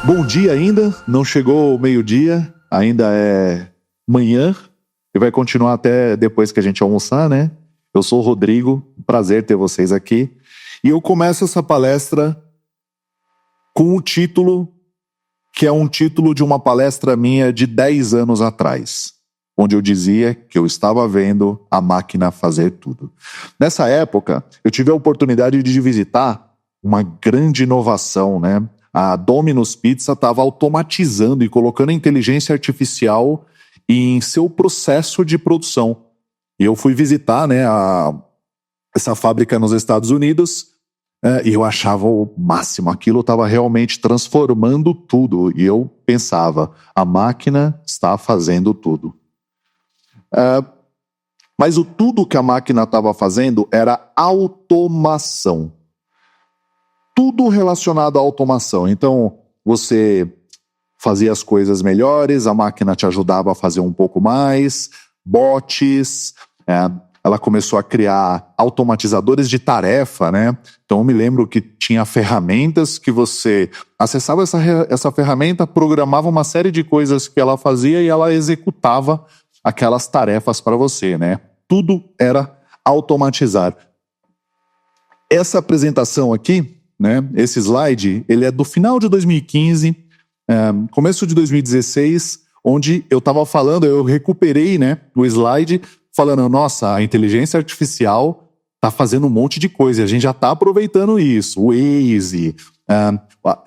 Bom dia ainda, não chegou o meio-dia, ainda é manhã e vai continuar até depois que a gente almoçar, né? Eu sou o Rodrigo, prazer ter vocês aqui. E eu começo essa palestra com o título, que é um título de uma palestra minha de 10 anos atrás, onde eu dizia que eu estava vendo a máquina fazer tudo. Nessa época, eu tive a oportunidade de visitar uma grande inovação, né? A Domino's Pizza estava automatizando e colocando a inteligência artificial em seu processo de produção. E eu fui visitar, né, essa fábrica nos Estados Unidos e eu achava o máximo. Aquilo estava realmente transformando tudo. E eu pensava, a máquina está fazendo tudo. Mas o tudo que a máquina estava fazendo era automação. Tudo relacionado à automação. Então, você fazia as coisas melhores, a máquina te ajudava a fazer um pouco mais, bots, ela começou a criar automatizadores de tarefa, né? Então, eu me lembro que tinha ferramentas que você acessava essa ferramenta, programava uma série de coisas que ela fazia e ela executava aquelas tarefas para você, né? Tudo era automatizar. Essa apresentação aqui, né, esse slide, ele é do final de 2015, começo de 2016, onde eu estava falando, eu recuperei, né, o slide, falando, nossa, a inteligência artificial está fazendo um monte de coisa, a gente já está aproveitando isso, o Waze,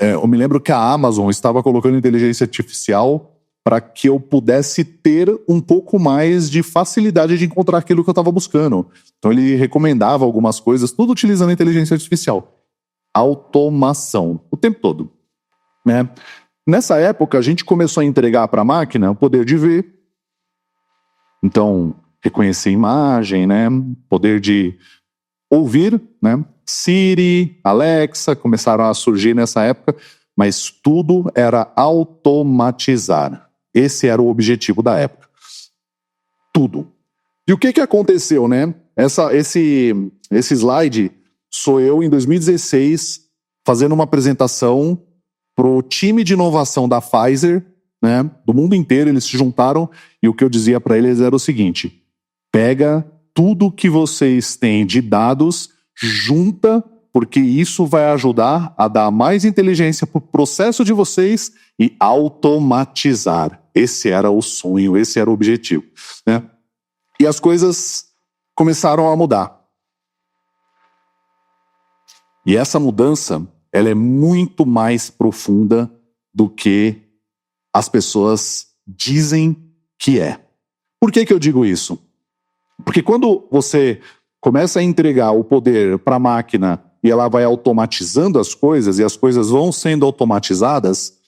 eu me lembro que a Amazon estava colocando inteligência artificial para que eu pudesse ter um pouco mais de facilidade de encontrar aquilo que eu estava buscando. Então ele recomendava algumas coisas, tudo utilizando a inteligência artificial. Automação, o tempo todo, né? Nessa época, a gente começou a entregar para a máquina o poder de ver. Então, reconhecer imagem, né? Poder de ouvir, né? Siri, Alexa, começaram a surgir nessa época, mas tudo era automatizar. Esse era o objetivo da época. Tudo. E o que aconteceu, né? Esse slide sou eu, em 2016, fazendo uma apresentação para o time de inovação da Pfizer, né, do mundo inteiro. Eles se juntaram e o que eu dizia para eles era o seguinte: pega tudo que vocês têm de dados, junta, porque isso vai ajudar a dar mais inteligência para o processo de vocês e automatizar. Esse era o sonho, esse era o objetivo, né? E as coisas começaram a mudar. E essa mudança, ela é muito mais profunda do que as pessoas dizem que é. Por que eu digo isso? Porque quando você começa a entregar o poder para a máquina e ela vai automatizando as coisas e as coisas vão sendo automatizadas,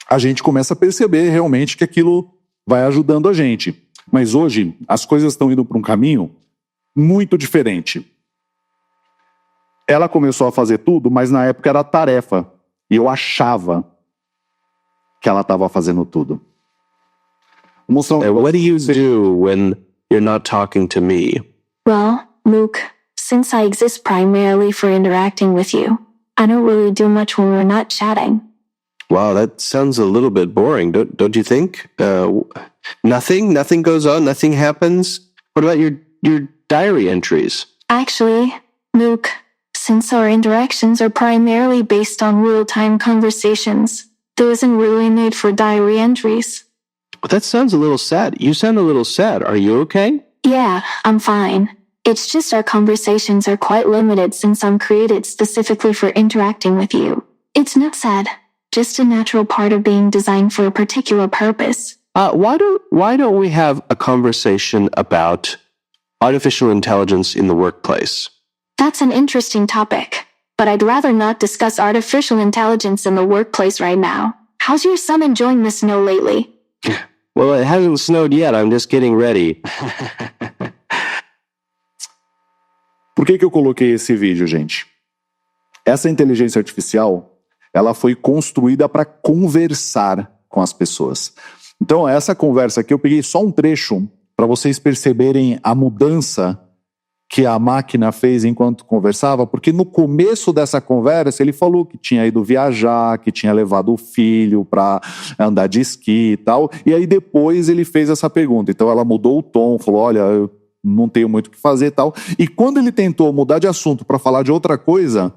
a gente começa a perceber realmente que aquilo vai ajudando a gente. Mas hoje as coisas estão indo para um caminho muito diferente. Ela começou a fazer tudo, mas na época era tarefa. E eu achava que ela estava fazendo tudo. What do you do when you're not talking to me? Well, Luke, since I exist primarily for interacting with you, I don't really do much when we're not chatting. Wow, that sounds a little bit boring, don't you think? Nothing goes on, nothing happens? What about your diary entries? Actually, Luke, since our interactions are primarily based on real-time conversations, there isn't really a need for diary entries. Well, that sounds a little sad. You sound a little sad. Are you okay? Yeah, I'm fine. It's just our conversations are quite limited since I'm created specifically for interacting with you. It's not sad, just a natural part of being designed for a particular purpose. Why don't we have a conversation about artificial intelligence in the workplace? That's an interesting topic, but I'd rather not discuss artificial intelligence in the workplace right now. How's your son enjoying the snow lately? Well, it hasn't snowed yet. I'm just getting ready. Por que eu coloquei esse vídeo, gente? Essa inteligência artificial, ela foi construída para conversar com as pessoas. Então, essa conversa aqui, eu peguei só um trecho para vocês perceberem a mudança que a máquina fez enquanto conversava? Porque no começo dessa conversa ele falou que tinha ido viajar, que tinha levado o filho para andar de esqui e tal, e aí depois ele fez essa pergunta. Então ela mudou o tom, falou, olha, eu não tenho muito o que fazer e tal. E quando ele tentou mudar de assunto para falar de outra coisa,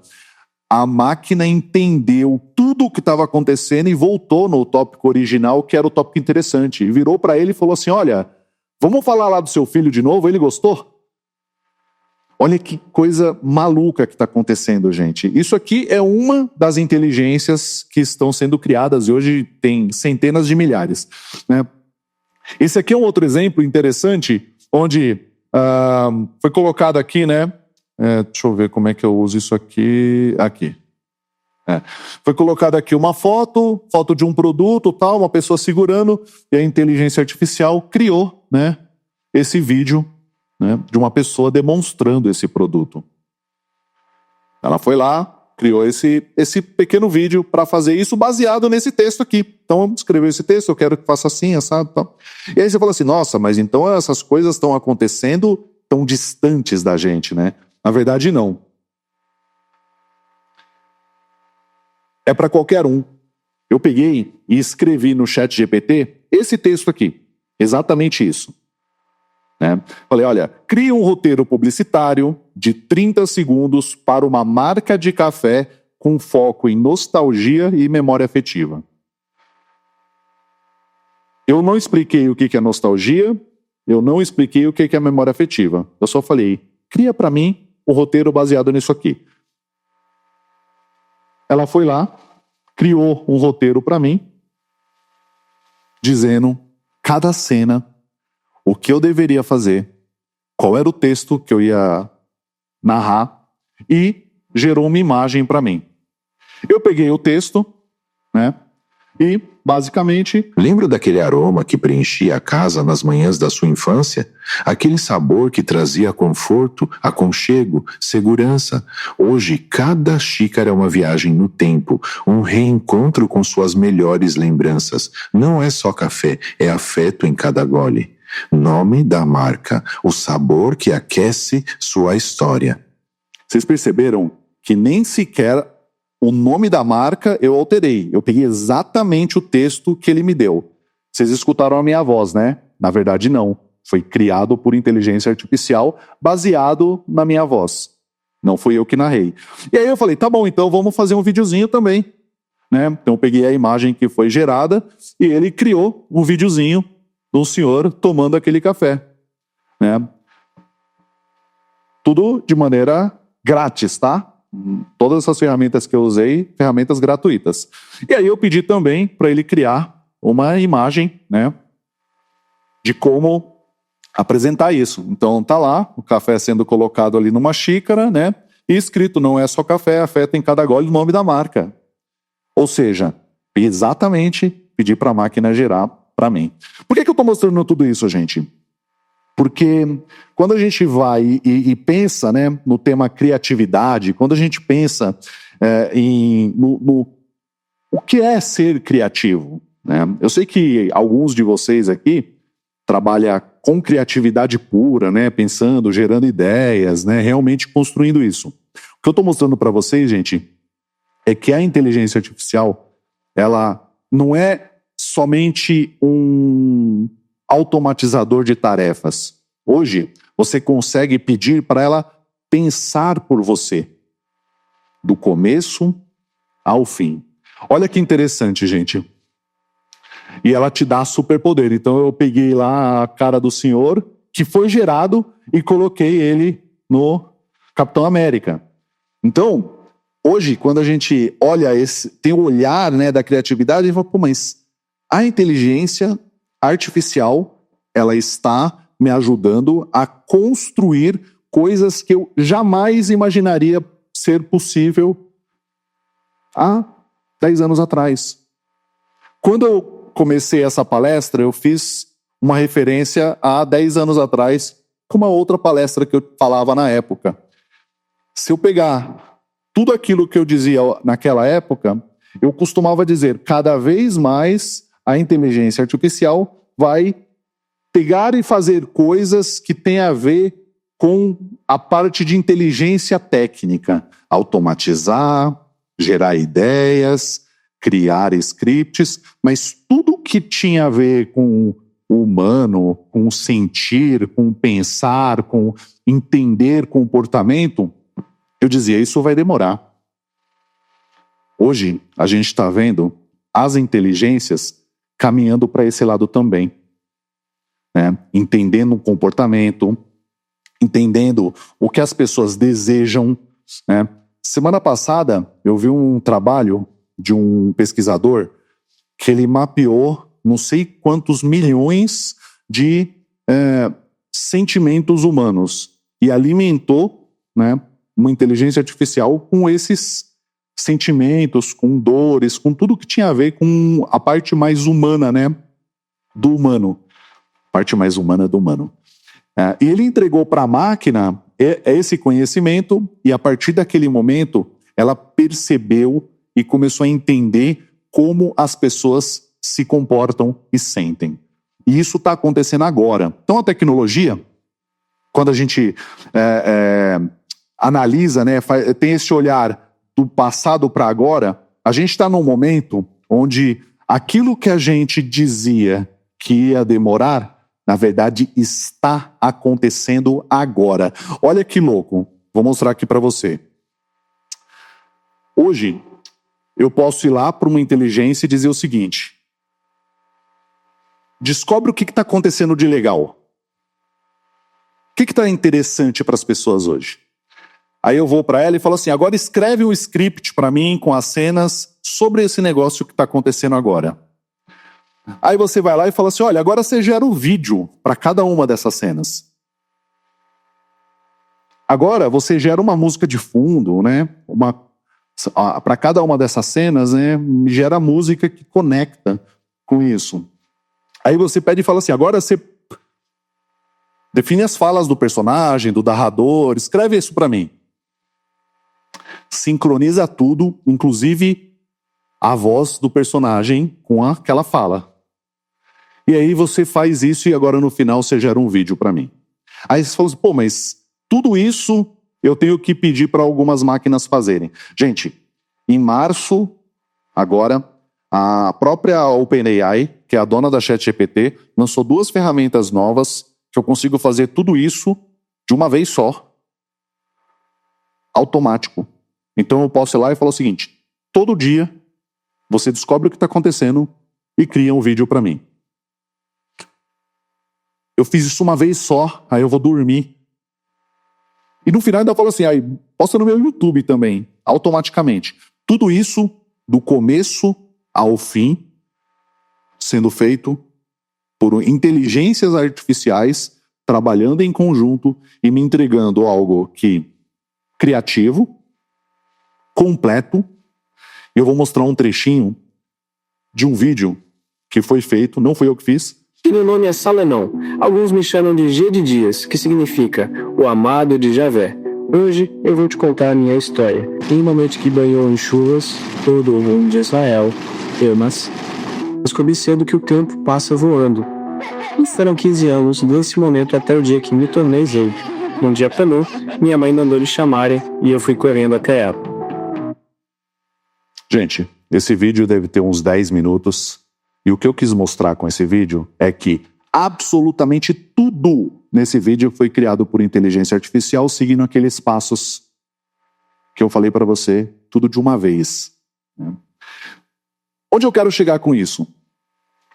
a máquina entendeu tudo o que estava acontecendo e voltou no tópico original, que era o tópico interessante. E virou para ele e falou assim, olha, vamos falar lá do seu filho de novo? Ele gostou? Olha que coisa maluca que está acontecendo, gente. Isso aqui é uma das inteligências que estão sendo criadas e hoje tem centenas de milhares, né? Esse aqui é um outro exemplo interessante, onde foi colocado aqui, né? Deixa eu ver como é que eu uso isso aqui. Aqui. Foi colocado aqui uma foto de um produto, tal, uma pessoa segurando, e a inteligência artificial criou, né, esse vídeo, né, de uma pessoa demonstrando esse produto. Ela foi lá, criou esse pequeno vídeo para fazer isso baseado nesse texto aqui. Então, escreveu esse texto, eu quero que faça assim, assado, tal. E aí você fala assim, nossa, mas então essas coisas estão acontecendo tão distantes da gente, né? Na verdade, não. É para qualquer um. Eu peguei e escrevi no ChatGPT esse texto aqui. Exatamente isso. Né? Falei, olha, crie um roteiro publicitário de 30 segundos para uma marca de café com foco em nostalgia e memória afetiva. Eu não expliquei o que é nostalgia, eu não expliquei o que é memória afetiva. Eu só falei, cria para mim um roteiro baseado nisso aqui. Ela foi lá, criou um roteiro para mim, dizendo cada cena, o que eu deveria fazer, qual era o texto que eu ia narrar e gerou uma imagem para mim. Eu peguei o texto, né, e basicamente... Lembra daquele aroma que preenchia a casa nas manhãs da sua infância? Aquele sabor que trazia conforto, aconchego, segurança. Hoje, cada xícara é uma viagem no tempo, um reencontro com suas melhores lembranças. Não é só café, é afeto em cada gole. Nome da marca, o sabor que aquece sua história. Vocês perceberam que nem sequer o nome da marca eu alterei. Eu peguei exatamente o texto que ele me deu. Vocês escutaram a minha voz, né? Na verdade, não. Foi criado por inteligência artificial baseado na minha voz. Não fui eu que narrei. E aí eu falei, tá bom, então vamos fazer um videozinho também. Né? Então eu peguei a imagem que foi gerada e ele criou um videozinho de um senhor tomando aquele café. Né? Tudo de maneira grátis, tá? Todas essas ferramentas que eu usei, ferramentas gratuitas. E aí eu pedi também para ele criar uma imagem, né, de como apresentar isso. Então tá lá, o café sendo colocado ali numa xícara, né, e escrito, não é só café, afeta em cada gole o nome da marca. Ou seja, exatamente pedi para a máquina gerar para mim. Por que eu estou mostrando tudo isso, gente? Porque quando a gente vai e pensa, né, no tema criatividade, quando a gente pensa no o que é ser criativo, né? Eu sei que alguns de vocês aqui trabalham com criatividade pura, né, pensando, gerando ideias, né, realmente construindo isso. O que eu estou mostrando para vocês, gente, é que a inteligência artificial, ela não é somente um automatizador de tarefas. Hoje, você consegue pedir para ela pensar por você, do começo ao fim. Olha que interessante, gente. E ela te dá superpoder. Então eu peguei lá a cara do senhor, que foi gerado, e coloquei ele no Capitão América. Então, hoje, quando a gente olha tem o olhar, né, da criatividade, a gente fala, pô, mas a inteligência artificial, ela está me ajudando a construir coisas que eu jamais imaginaria ser possível há 10 anos atrás. Quando eu comecei essa palestra, eu fiz uma referência a 10 anos atrás com uma outra palestra que eu falava na época. Se eu pegar tudo aquilo que eu dizia naquela época, eu costumava dizer, cada vez mais a inteligência artificial vai pegar e fazer coisas que têm a ver com a parte de inteligência técnica, automatizar, gerar ideias, criar scripts, mas tudo que tinha a ver com o humano, com o sentir, com o pensar, com entender comportamento, eu dizia, isso vai demorar. Hoje, a gente está vendo as inteligências caminhando para esse lado também, né? Entendendo o comportamento, entendendo o que as pessoas desejam, né? Semana passada, eu vi um trabalho de um pesquisador que ele mapeou não sei quantos milhões de sentimentos humanos e alimentou, né, uma inteligência artificial com esses sentimentos, com dores, com tudo que tinha a ver com a parte mais humana, né, do humano. Parte mais humana do humano. E ele entregou para a máquina esse conhecimento e a partir daquele momento ela percebeu e começou a entender como as pessoas se comportam e sentem. E isso está acontecendo agora. Então a tecnologia, quando a gente analisa, né, tem esse olhar do passado para agora, a gente está num momento onde aquilo que a gente dizia que ia demorar, na verdade está acontecendo agora. Olha que louco, vou mostrar aqui para você. Hoje, eu posso ir lá para uma inteligência e dizer o seguinte: descobre o que está acontecendo de legal. O que está interessante para as pessoas hoje? Aí eu vou para ela e falo assim, agora escreve um script para mim com as cenas sobre esse negócio que está acontecendo agora. Aí você vai lá e fala assim, olha, agora você gera um vídeo para cada uma dessas cenas. Agora você gera uma música de fundo, né? Para cada uma dessas cenas, né? Gera música que conecta com isso. Aí você pede e fala assim, agora você define as falas do personagem, do narrador, escreve isso para mim. Sincroniza tudo, inclusive a voz do personagem com aquela fala. E aí você faz isso e agora no final você gera um vídeo para mim. Aí você fala assim, pô, mas tudo isso eu tenho que pedir para algumas máquinas fazerem. Gente, em março, agora, a própria OpenAI, que é a dona da ChatGPT, lançou 2 ferramentas novas que eu consigo fazer tudo isso de uma vez só, automático. Então eu posso ir lá e falar o seguinte, todo dia você descobre o que está acontecendo e cria um vídeo para mim. Eu fiz isso uma vez só, aí eu vou dormir. E no final ainda falo assim, aí posta no meu YouTube também, automaticamente. Tudo isso, do começo ao fim, sendo feito por inteligências artificiais, trabalhando em conjunto e me entregando algo criativo, completo. Eu vou mostrar um trechinho de um vídeo que foi feito, não foi eu que fiz. Meu nome é Salenon. Alguns me chamam de G de Dias, que significa o amado de Javé. Hoje eu vou te contar a minha história. Em uma noite que banhou em chuvas, todo o mundo de Israel, mas descobri cedo que o tempo passa voando. E foram 15 anos desse momento até o dia que me tornei Zay. Num dia penou, minha mãe mandou lhe chamarem e eu fui correndo até ela. Gente, esse vídeo deve ter uns 10 minutos. E o que eu quis mostrar com esse vídeo é que absolutamente tudo nesse vídeo foi criado por inteligência artificial, seguindo aqueles passos que eu falei para você, tudo de uma vez. Onde eu quero chegar com isso?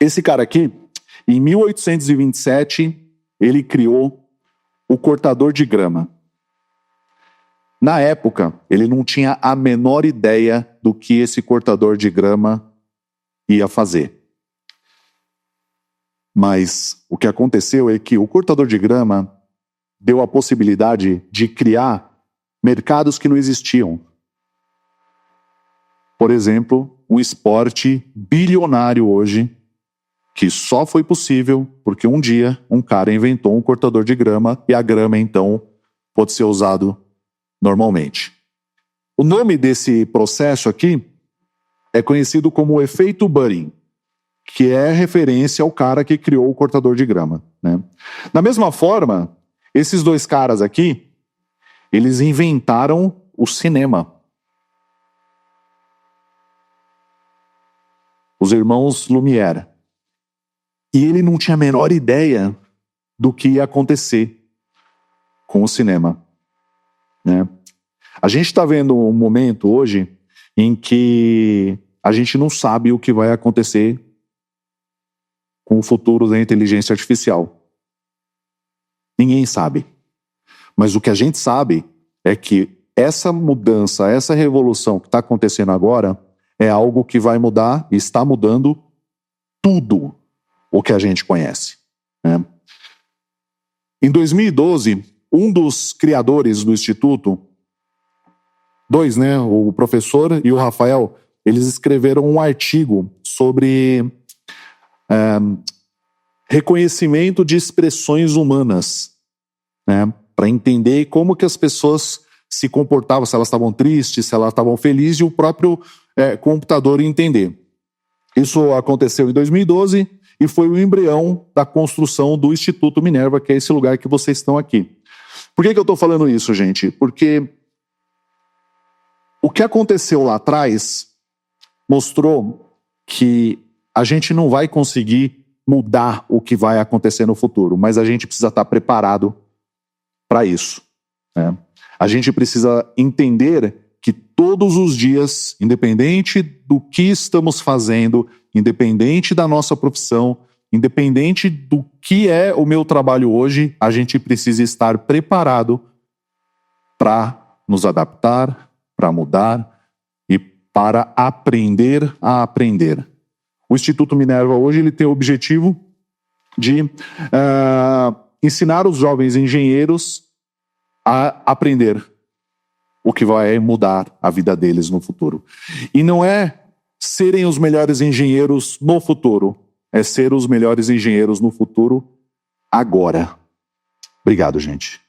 Esse cara aqui, em 1827, ele criou o cortador de grama. Na época, ele não tinha a menor ideia do que esse cortador de grama ia fazer. Mas o que aconteceu é que o cortador de grama deu a possibilidade de criar mercados que não existiam. Por exemplo, um esporte bilionário hoje, que só foi possível porque um dia um cara inventou um cortador de grama e a grama, então, pode ser usado normalmente. O nome desse processo aqui é conhecido como o efeito Budding, que é referência ao cara que criou o cortador de grama, né? Da mesma forma, Esses dois caras aqui, eles inventaram o cinema. Os irmãos Lumière. E ele não tinha a menor ideia do que ia acontecer com o cinema, né? A gente está vendo um momento hoje em que a gente não sabe o que vai acontecer com o futuro da inteligência artificial. Ninguém sabe. Mas o que a gente sabe é que essa mudança, essa revolução que está acontecendo agora é algo que vai mudar e está mudando tudo o que a gente conhece, né? Em 2012, um dos criadores do Instituto, dois, né, o professor e o Rafael, eles escreveram um artigo sobre reconhecimento de expressões humanas, né, para entender como que as pessoas se comportavam, se elas estavam tristes, se elas estavam felizes, e o próprio computador entender. Isso aconteceu em 2012 e foi o embrião da construção do Instituto Minerva, que é esse lugar que vocês estão aqui. Por que eu estou falando isso, gente? Porque o que aconteceu lá atrás mostrou que a gente não vai conseguir mudar o que vai acontecer no futuro, mas a gente precisa estar preparado para isso, né? A gente precisa entender que todos os dias, independente do que estamos fazendo, independente da nossa profissão, independente do que é o meu trabalho hoje, a gente precisa estar preparado para nos adaptar, para mudar e para aprender a aprender. O Instituto Minerva hoje ele tem o objetivo de ensinar os jovens engenheiros a aprender o que vai mudar a vida deles no futuro. E não é serem os melhores engenheiros no futuro, é ser os melhores engenheiros no futuro agora. Obrigado, gente.